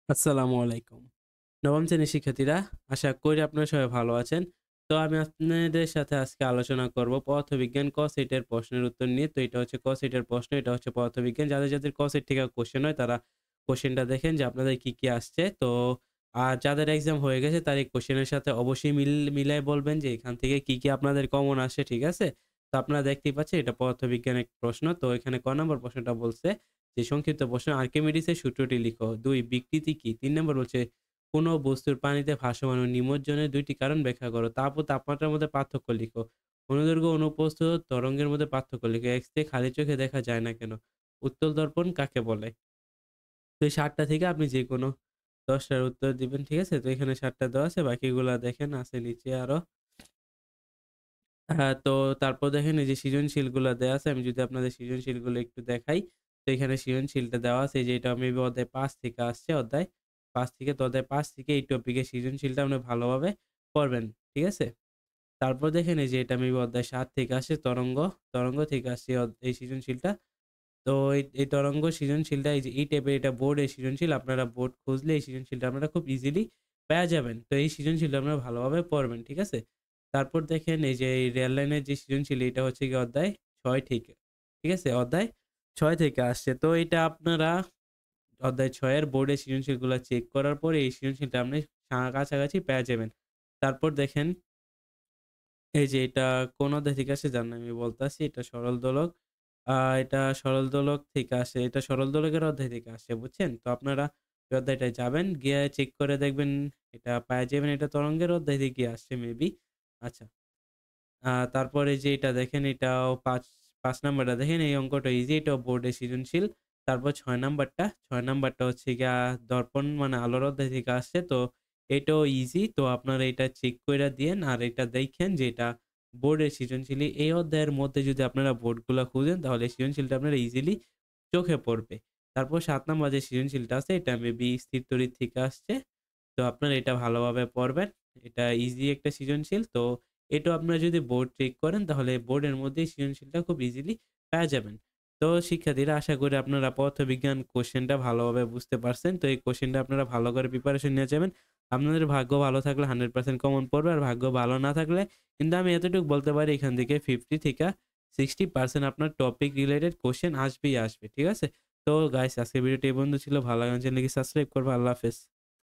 আসসালামু আলাইকুম। নবম শ্রেণীর শিক্ষার্থীরা, আশা করি আপনারা সবাই ভালো আছেন। তো আমি আপনাদের সাথে আজকে আলোচনা করব পদার্থবিজ্ঞান ক সেটের প্রশ্নের উত্তর নিয়ে। তো এটা হচ্ছে ক সেটের প্রশ্ন, এটা হচ্ছে পদার্থবিজ্ঞান। যাদের ক সেট থেকে কোয়েশ্চেন হয় তারা কোয়েশ্চেনটা দেখেন যে আপনাদের কি আসছে। তো যাদের এক্সাম হয়ে গেছে তারা এই কোয়েশ্চেনের সাথে অবশ্যই মিলায় বলবেন যে এখান থেকে কি আপনাদের কমন আসে, ঠিক আছে? তো আপনারা দেখতেই পাচ্ছেন এটা পদার্থবিজ্ঞানের প্রশ্ন। তো এখানে ক নম্বর প্রশ্নটা বলছে যে সংক্ষিপ্ত প্রশ্ন, আর্কিমিডিসের সূত্রটি লিখো। ২ বিকৃতি কি? ৩ নম্বর বলছে কোন বস্তুর পানিতে ভাসমান ও নিমজ্জনের ২ টি কারণ ব্যাখ্যা করো। তাপ ও তাপমাত্রার মধ্যে পার্থক্য লিখো। অনুদৈর্ঘ্য অনুপ্রস্থ তরঙ্গের মধ্যে পার্থক্য লিখো। এক্স রে খালি চোখে দেখা যায় না কেন? উত্তল দর্পণ কাকে বলে? তো এই ৭ টা থেকে আপনি যেকোনো ১০ টার উত্তর দিবেন, ঠিক আছে? তো এখানে ৭ টা দেওয়া আছে, বাকিগুলা দেখেন আছে নিচে আরো। হ্যাঁ, তো তারপর দেখেন এই যে সৃজনশীলগুলা দেয়া আছে। আমি যদি আপনাদের সৃজনশীলগুলো একটু দেখাই। তো এখানে সৃজনশীলটা দেওয়া আছে এই যে এটা মেবি অধ্যায় ৫ থেকে আসছে। অধ্যায় ৫ থেকে, তো অধ্যায় ৫ থেকে এই টপিকের সৃজনশীলটা আপনি ভালোভাবে পড়বেন। ঠিক আছে? তারপর দেখেন এই যে এটা মেবি অধ্যায় ৭ থেকে আসছে তরঙ্গ। তরঙ্গ থেকে আসছে এই সৃজনশীলটা। তো এই তরঙ্গ সৃজনশীলটা এই যে এই টাইপের এটা বোর্ডের সৃজনশীল। আপনারা বোর্ড খুঁজলে এই সৃজনশীলটা আপনারা খুব ইজিলি পেয়ে যাবেন। তো এই সৃজনশীলটা আপনারা ভালোভাবে পড়বেন। ঠিক আছে? তারপর দেখেন এই যে এই রেল লাইনের যে সৃজনশীল এটা হচ্ছে গিয়ে অধ্যায় ৬ থেকে। ঠিক আছে? অধ্যায় ৬ থেকে আসছে। তো এটা আপনারা অধ্যায় ৬ এর বোর্ডের সৃজনশীলগুলা চেক করার পরে এই সৃজনশীলটা আপনি কাছাকাছি পেয়ে যাবেন। তারপর দেখেন এই যে এটা কোন অধ্যায় থেকে আসে জান না, আমি বলতাছি। এটা সরল দোলক। আ এটা সরল দোলক থেকে আসে। এটা সরল দোলকের অধ্যায় থেকে আসে, বুঝছেন? তো আপনারা ওই অধ্যায়টায় যাবেন, গিয়ে চেক করে দেখবেন এটা পায়া যাবেন। এটা তরঙ্গের অধ্যায় থেকে আসছে মেবি। আচ্ছা। তারপরে যে এটা দেখেন এটাও ৫ নাম্বারটা দেখেন এই অঙ্কটা ইজি, এটাও বোর্ডে সৃজনশীল। তারপর ৬ নাম্বারটা হচ্ছে গিয়া দর্পণ মানে আলোর অধ্যায় থেকে আসছে। তো এটাও ইজি। তো আপনারা এটা চেক কইরা দিয়েন। আর এটা দেখেন যে এটা বোর্ডের সৃজনশীল। এই অধ্যায়ের মধ্যে যদি আপনারা বোর্ডগুলা খুঁজেন তাহলে এই সৃজনশীলটা আপনারা ইজিলি চোখে পড়বে। তারপর ৭ নাম্বার যে সৃজনশীলটা আছে এটা মেবি স্থির তড়িৎ থেকে আসছে। তো আপনারা এটা ভালোভাবে পড়বেন। এটা ইজি একটা সৃজনশীল। তো এটাও আপনারা যদি বোর্ড চেক করেন তাহলে বোর্ডের মধ্যেই সৃজনশীলটা খুব ইজিলি পেয়ে যাবেন। তো শিক্ষার্থীরা, আশা করি আপনারা পদার্থবিজ্ঞান কোয়েশ্চেনটা ভালোভাবে বুঝতে পারছেন। তো এই কোয়েশ্চেনটা আপনারা ভালো করে প্রিপারেশন নিয়ে যাবেন। আপনাদের ভাগ্য ভালো থাকলে 100% কমন পড়বে। আর ভাগ্য ভালো না থাকলে কিন্তু আমি এতটুকু বলতে পারি এখান থেকে 50 থেকে 60% আপনার টপিক রিলেটেড কোয়েশ্চেন আসবেই আসবে। ঠিক আছে? তো গাইস, আজকের ভিডিওটি এই পর্যন্ত ছিল। ভালো লাগলে চ্যানেলটিকে সাবস্ক্রাইব করবেন। আল্লাহ হাফেজ।